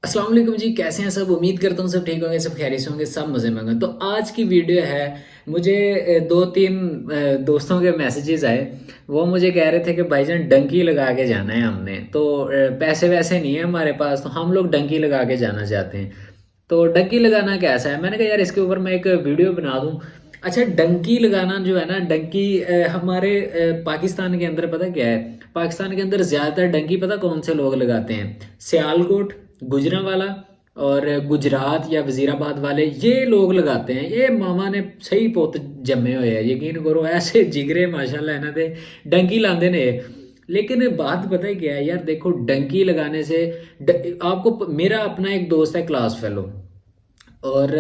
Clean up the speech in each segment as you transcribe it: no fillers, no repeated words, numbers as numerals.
अस्सलाम वालेकुम जी, कैसे हैं सब। उम्मीद करता हूँ सब ठीक होंगे, सब खैरियत से होंगे, सब मज़े में होंगे। तो आज की वीडियो है, मुझे दो तीन दोस्तों के मैसेजेस आए। वो मुझे कह रहे थे कि भाईजान डंकी लगा के जाना है हमने तो। पैसे वैसे नहीं है हमारे पास, तो हम लोग डंकी लगा के जाना चाहते हैं। तो डंकी लगाना कैसा है, मैंने कहा यार इसके ऊपर मैं एक वीडियो बना दूँ। अच्छा, डंकी लगाना जो है ना, डंकी हमारे पाकिस्तान के अंदर पता क्या है, पाकिस्तान के अंदर ज़्यादातर डंकी पता कौन से लोग लगाते हैं, सियालकोट, गुजरांवाला और गुजरात या वजीराबाद वाले ये लोग लगाते हैं। ये मामा ने सही पुत जमे हुए हैं, यकीन करो, ऐसे जिगरे माशाल्लाह इन्हां दे डंकी लाते ने। लेकिन बात पता है क्या है यार, देखो डंकी लगाने से आपको, मेरा अपना एक दोस्त है क्लास फेलो, और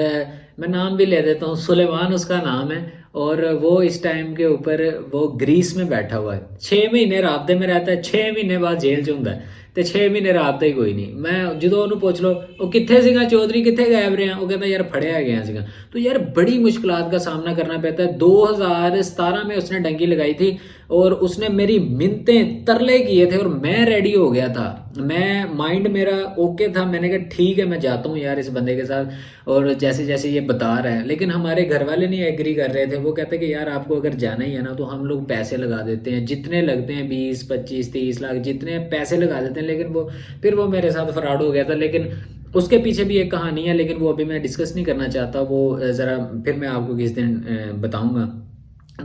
मैं नाम भी ले देता हूँ, सुलेमान उसका नाम है। और वो इस टाइम के ऊपर वो ग्रीस में बैठा हुआ है, 6 महीने राबते में रहता है, 6 महीने बाद जेल च ਹੁੰਦਾ ਹੈ ਤੇ 6 ਮਹੀਨੇ ਰਾਬਤਾ ਹੀ ਕੋਈ ਨਹੀਂ। ਮੈਂ ਜਦੋਂ ਉਹਨੂੰ ਪੁੱਛ ਲਓ ਉਹ ਕਿੱਥੇ ਸੀਗਾ ਚੌਧਰੀ, ਕਿੱਥੇ ਗਾਇਬ ਰਿਹਾ, ਉਹ ਕਹਿੰਦਾ यार फड़या गया ਸੀਗਾ। तो यार बड़ी मुश्किलात का सामना करना पड़ता है। 2017 में उसने डंकी लगाई थी और उसने मेरी मिन्नतें तरले किए थे और मैं रेडी हो गया था, मैं माइंड मेरा ओके था। मैंने कहा ठीक है मैं जाता हूँ यार इस बंदे के साथ, और जैसे जैसे ये बता रहा है। लेकिन हमारे घर वाले नहीं एग्री कर रहे थे। वो कहते कि यार आपको अगर जाना ही है ना तो हम लोग पैसे लगा देते हैं, जितने लगते हैं 20 25 30 लाख जितने पैसे लगा देते हैं। लेकिन वो फिर वो मेरे साथ फ्रॉड हो गया था। लेकिन उसके पीछे भी एक कहानी है, लेकिन वो अभी मैं डिस्कस नहीं करना चाहता। वो ज़रा फिर मैं आपको किस दिन बताऊंगा।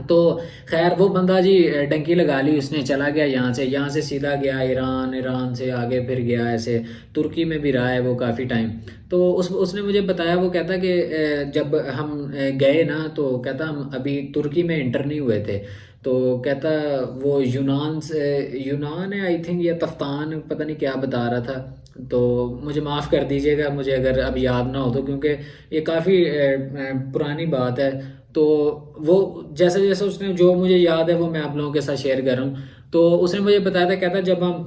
तो खैर वो बंदा जी डंकी लगा ली उसने, चला गया यहाँ से सीधा गया ईरान, ईरान से आगे फिर गया ऐसे तुर्की में भी रहा है वो काफ़ी टाइम। तो उसने मुझे बताया, वो कहता कि जब हम गए ना तो कहता हम अभी तुर्की में इंटर नहीं हुए थे। तो कहता वो यूनान से, यूनान है आई थिंक, या तफ्तान, पता नहीं क्या बता रहा था। तो मुझे माफ़ कर दीजिएगा मुझे अगर अब याद ना हो तो, क्योंकि ये काफ़ी पुरानी बात है। तो वो जैसे जैसे उसने जो मुझे याद है वो मैं आप लोगों के साथ शेयर कर रहा हूँ। तो उसने मुझे बताया था, कहता जब हम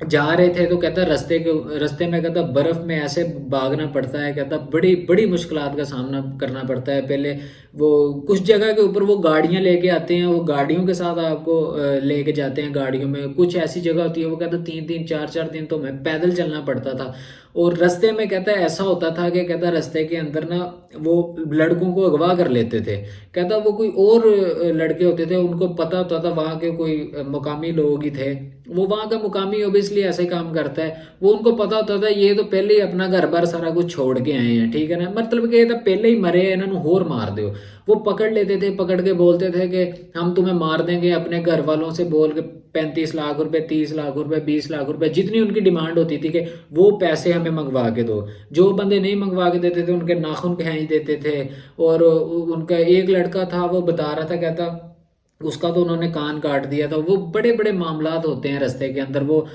जा रहे थे तो कहता रास्ते में कहता बर्फ़ में ऐसे भागना पड़ता है, कहता बड़ी बड़ी मुश्किलात का सामना करना पड़ता है। पहले वो कुछ जगह के ऊपर वो गाड़ियाँ लेके आते हैं, वो गाड़ियों के साथ आपको लेके जाते हैं गाड़ियों में। कुछ ऐसी जगह होती है वो कहता 3 3 4 4 दिन तो मैं पैदल चलना पड़ता था। और रास्ते में कहता है ऐसा होता था कि कहता रास्ते के अंदर ना वो लड़कों को अगवा कर लेते थे। कहता वो कोई और लड़के होते थे, उनको पता होता था वहाँ के कोई मुकामी लोग ही थे, वो वहाँ का मुकामी ओबियसली ऐसे काम करता है। वो उनको पता होता था ये तो पहले ही अपना घर बार सारा कुछ छोड़ के आए हैं, ठीक है ना, मतलब कि ये तो पहले ही मरे हैं, इन्होंने होर मार दो। वो पकड़ लेते थे, पकड़ के बोलते थे कि हम तुम्हें मार देंगे, अपने घर वालों से बोल के 35 लाख रुपए, 30 लाख रुपए, 20 लाख रुपए, जितनी उनकी डिमांड होती थी कि वो पैसे हमें मंगवा के दो। जो बंदे नहीं मंगवा के देते थे उनके नाखून खींच देते थे। और उनका एक लड़का था वो बता रहा था, कहता उसका तो उन्होंने कान काट दिया था। वो बड़े बड़े मामलात होते हैं रास्ते के अंदर। वो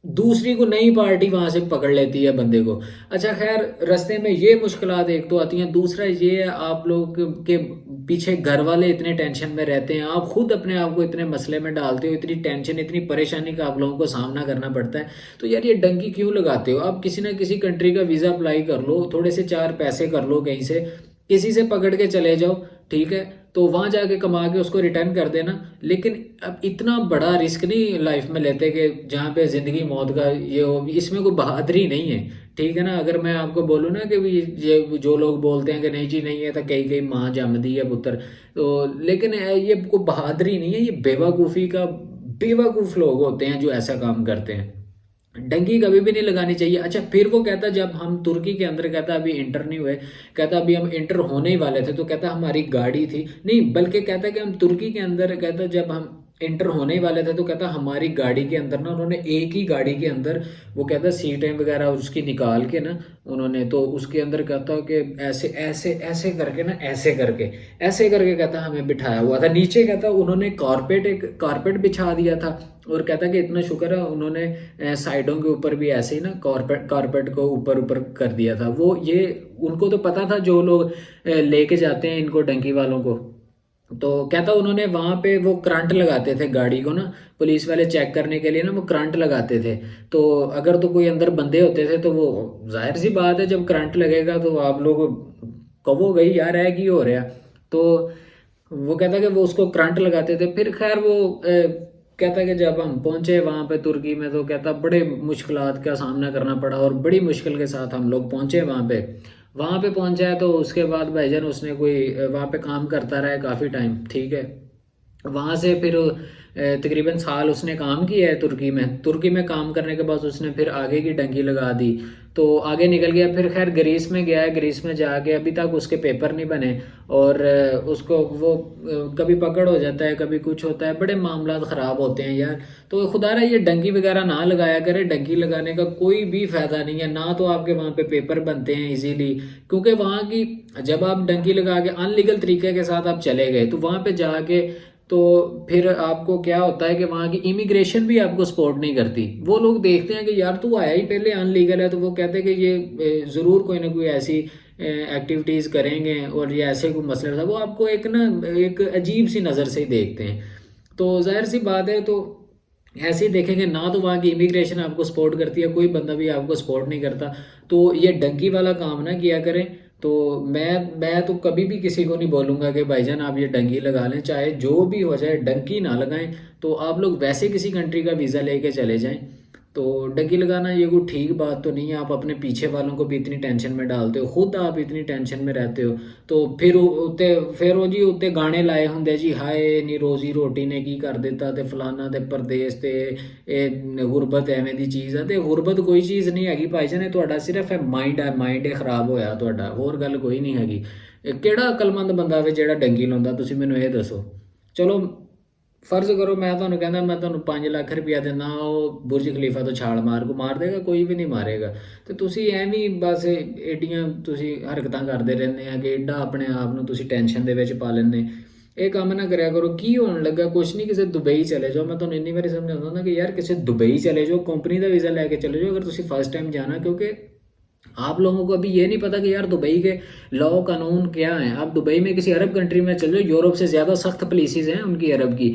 दूसरी को नई पार्टी वहां से पकड़ लेती है बंदे को। अच्छा खैर, रास्ते में ये मुश्किलात एक तो आती हैं, दूसरा ये है आप लोग के पीछे घर वाले इतने टेंशन में रहते हैं, आप खुद अपने आप को इतने मसले में डालते हो, इतनी टेंशन इतनी परेशानी का आप लोगों को सामना करना पड़ता है। तो यार ये डंकी क्यों लगाते हो? आप किसी ना किसी कंट्री का वीज़ा अप्लाई कर लो, थोड़े से 4 पैसे कर लो, कहीं से किसी से पकड़ के चले जाओ, ठीक है, तो वहाँ जाके कमा के उसको रिटर्न कर देना। लेकिन अब इतना बड़ा रिस्क नहीं लाइफ में लेते कि जहाँ पे ज़िंदगी मौत का ये हो, इसमें कोई बहादुरी नहीं है, ठीक है ना। अगर मैं आपको बोलूँ ना कि भी ये जो लोग बोलते हैं कि नहीं जी नहीं है तो कई कई माँ जम दी है पुत्र, तो लेकिन ये कोई बहादुरी नहीं है, ये बेवकूफ़ी का, बेवकूफ़ लोग होते हैं जो ऐसा काम करते हैं। डंकी कभी भी नहीं लगानी चाहिए। अच्छा फिर वो कहता जब हम तुर्की के अंदर, कहता अभी इंटर नहीं हुए, कहता अभी हम इंटर होने ही वाले थे, तो कहता हमारी गाड़ी थी नहीं, बल्कि कहता कि हम तुर्की के अंदर, कहता जब हम इंटर होने ही वाले थे तो कहता हमारी गाड़ी के अंदर ना उन्होंने एक ही गाड़ी के अंदर वो कहता सीटें वगैरह उसकी निकाल के ना उन्होंने, तो उसके अंदर कहता कि ऐसे ऐसे ऐसे करके ना ऐसे करके कहता हमें बिठाया हुआ था। नीचे कहता उन्होंने एक कारपेट बिछा दिया था। और कहता कि इतना शुक्र है उन्होंने साइडों के ऊपर भी ऐसे ही ना कारपेट को ऊपर ऊपर कर दिया था। वो ये उनको तो पता था जो लोग लेके जाते हैं इनको डंकी वालों को। तो कहता उन्होंने वहाँ पे वो करंट लगाते थे गाड़ी को ना, पुलिस वाले चेक करने के लिए ना वो करंट लगाते थे। तो अगर तो कोई अंदर बंदे होते थे तो वो जाहिर सी बात है जब करंट लगेगा तो आप लोग कहो गई यार है कि हो रहा। तो वो कहता कि वो उसको करंट लगाते थे। फिर खैर वो कहता कि जब हम पहुंचे वहाँ पे तुर्की में, तो कहता बड़े मुश्किलात का सामना करना पड़ा और बड़ी मुश्किल के साथ हम लोग पहुंचे वहाँ पे पहुंचा है। तो उसके बाद भाईजान उसने कोई वहाँ पे काम करता रहा है काफ़ी टाइम, ठीक है। वहाँ से फिर तकरीबन साल उसने काम किया है तुर्की में काम करने के बाद उसने फिर आगे की डंकी लगा दी, तो आगे निकल गया। फिर खैर ग्रीस में गया है, ग्रीस में जाके अभी तक उसके पेपर नहीं बने और उसको वो कभी पकड़ हो जाता है, कभी कुछ होता है, बड़े मामला ख़राब होते हैं यार। तो खुदारा ये डंकी वगैरह ना लगाया करे, डंकी लगाने का कोई भी फ़ायदा नहीं है ना। तो आपके वहाँ पे पेपर बनते हैं इजीली, क्योंकि वहाँ की जब आप डंकी लगा के अनलीगल तरीके के साथ आप चले गए तो वहाँ पे जाके तो फिर आपको क्या होता है कि वहाँ की इमिग्रेशन भी आपको सपोर्ट नहीं करती। वो लोग देखते हैं कि यार तू आया ही पहले अनलीगल है, तो वो कहते हैं कि ये ज़रूर कोई ना कोई ऐसी एक्टिविटीज़ करेंगे और ये ऐसे कोई मसला था, वो आपको एक ना एक अजीब सी नज़र से ही देखते हैं। तो जाहिर सी बात है, तो ऐसे ही देखेंगे ना तो वहाँ की इमिग्रेशन आपको सपोर्ट करती है, कोई बंदा भी आपको सपोर्ट नहीं करता। तो ये डंकी वाला काम ना किया करें। तो मैं तो कभी भी किसी को नहीं बोलूँगा कि भाईजान आप ये डंकी लगा लें, चाहे जो भी हो जाए डंकी ना लगाएं। तो आप लोग वैसे किसी कंट्री का वीज़ा लेके चले जाएं। तो डंकी लगाना ये कोई ठीक बात तो नहीं है। आप अपने पीछे वालों को भी इतनी टेंशन में डालते हो, खुद आप इतनी टेंशन में रहते हो, तो फिर वो जी उत्ते गाने लाए होंगे जी, हाय नी रोजी रोटी ने की कर दिता ते फलाना ते परदेस ते गुरबत एवें दी चीज़ है। तो गुरबत कोई चीज़ नहीं हैगी भाईजान, ਤੁਹਾਡਾ ਸਿਰਫ ਮਾਈਂਡ ਹੈ ਖਰਾਬ ਹੋਇਆ ਤੁਹਾਡਾ, ਹੋਰ ਗੱਲ ਕੋਈ ਨਹੀਂ ਹੈਗੀ। ਕਿਹੜਾ ਅਕਲਮੰਦ ਬੰਦਾ ਵੇ ਜਿਹੜਾ ਡੰਗੀ ਲਾਉਂਦਾ, ਤੁਸੀਂ ਮੈਨੂੰ ਇਹ ਦੱਸੋ। ਚਲੋ ਫਰਜ਼ ਕਰੋ ਮੈਂ ਤੁਹਾਨੂੰ ਕਹਿੰਦਾ ਮੈਂ ਤੁਹਾਨੂੰ 5 ਲੱਖ ਰੁਪਇਆ ਦਿੰਦਾ, ਉਹ ਬੁਰਜ ਖਲੀਫਾ ਤੋਂ ਛਾਲ ਮਾਰ ਦੇਗਾ, ਕੋਈ ਵੀ ਨਹੀਂ ਮਾਰੇਗਾ। ਤੇ ਤੁਸੀਂ ਐਵੇਂ ਬਸ ਏਡੀਆਂ ਤੁਸੀਂ ਹਰਕਤਾਂ ਕਰਦੇ ਰਹਿੰਦੇ ਆ ਕਿ ਏਡਾ ਆਪਣੇ ਆਪ ਨੂੰ ਤੁਸੀਂ ਟੈਨਸ਼ਨ ਦੇ ਵਿੱਚ ਪਾ ਲੈਂਦੇ। ਇਹ ਕੰਮ ਨਾ ਕਰਿਆ ਕਰੋ। ਕੀ ਹੋਣ ਲੱਗਾ, ਕੁਛ ਨਹੀਂ, ਕਿਸੇ ਦੁਬਈ ਚਲੇ ਜਾਓ। ਮੈਂ ਤੁਹਾਨੂੰ ਇੰਨੀ ਵਾਰੀ ਸਮਝਾਉਂਦਾ ਹੁੰਦਾ ਕਿ ਯਾਰ ਕਿਸੇ दुबई चले जाओ, कंपनी का वीज़ा लेके चले जाओ अगर तुम फर्स्ट टाइम जाना, क्योंकि आप लोगों को अभी ये नहीं पता कि यार दुबई के लॉ कानून क्या हैं। आप दुबई में किसी अरब कंट्री में चल जाओ, यूरोप से ज़्यादा सख्त पुलिसेस हैं उनकी अरब की।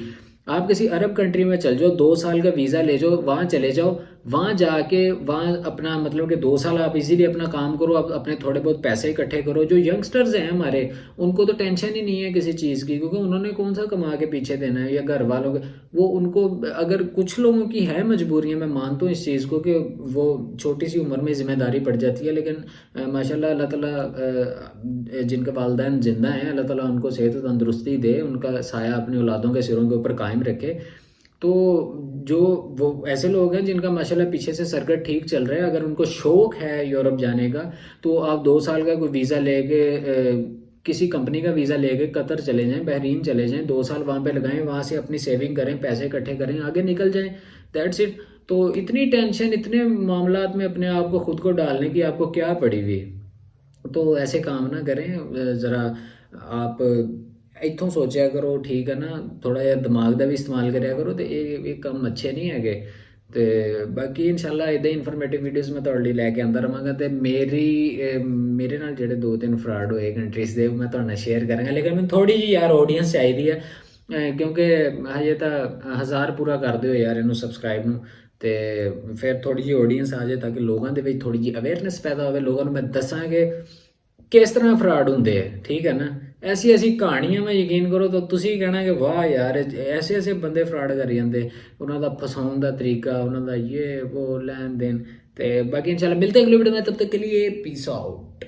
आप किसी अरब कंट्री में चल जाओ, 2 साल का वीज़ा ले जाओ, वहाँ चले जाओ, वहाँ जाके वहाँ अपना मतलब कि 2 साल आप इजीली अपना काम करो, आप अपने थोड़े बहुत पैसे इकट्ठे करो। जो यंगस्टर्स हैं हमारे, उनको तो टेंशन ही नहीं है किसी चीज़ की, क्योंकि उन्होंने कौन सा कमा के पीछे देना है, या घर वालों के वो उनको। अगर कुछ लोगों की है मजबूरियाँ, मैं मानता हूँ इस चीज़ को कि वो छोटी सी उम्र में ज़िम्मेदारी पड़ जाती है, लेकिन माशाल्लाह अल्लाह ताला जिनके वालिदैन ज़िंदा हैं, अल्लाह ताला उनको सेहत तंदुरुस्ती दे, उनका साया अपनी औलादों के सिरों के ऊपर कायम रखे। तो जो वो ऐसे लोग हैं जिनका माशाल्लाह पीछे से सर्किट ठीक चल रहा है, अगर उनको शौक़ है यूरोप जाने का, तो आप 2 साल का कोई वीज़ा लेके किसी कंपनी का वीज़ा लेके कतर चले जाएं, बहरीन चले जाएं, 2 साल वहाँ पे लगाएं, वहाँ से अपनी सेविंग करें, पैसे इकट्ठे करें, आगे निकल जाएं। That's it. तो इतनी टेंशन, इतने मामलात में अपने आप को खुद को डालने की आपको क्या पड़ी हुई। तो ऐसे काम ना करें। ज़रा आप इत्थों सोचा करो, ठीक है ना, थोड़ा जिहा दिमाग का भी इस्तेमाल करा करो। तो ये काम अच्छे नहीं है। तो बाकी इंशाल्लाह इदां इन्फॉर्मेटिव वीडियोज़ मैं तुहाडे लई लैके आंदा रहांगा। तो मेरे नाल जिहड़े 2-3 फ्रॉड होए कंट्रीज़ दे, मैं तुहाडे नाल शेयर करांगा। लेकिन मैनूं थोड़ी जी यार ऑडियंस चाहिदी है, क्योंकि हजे तो 1000 पूरा कर दिओ यार इनू सबसक्राइब नूं, ते फिर थोड़ी जी ऑडियंस आ जाए ताकि लोगों के विच थोड़ी जी अवेयरनेस पैदा होवे, लोगों नूं मैं दसां कि किस तरह फ्रॉड होंदे है, ठीक है ना। ऐसी ऐसी कहानियां में यकीन करो तो तुसी कहना कि वाह यार ऐसे ऐसे बंदे फ्रॉड कर जाते, उन्हों का फसाउण का तरीका, उन्हों का ये वो लैन देन। तो बाकी इंशाल्लाह मिलते हैं अगली वीडियो में, तब तक के लिए पीस आउट।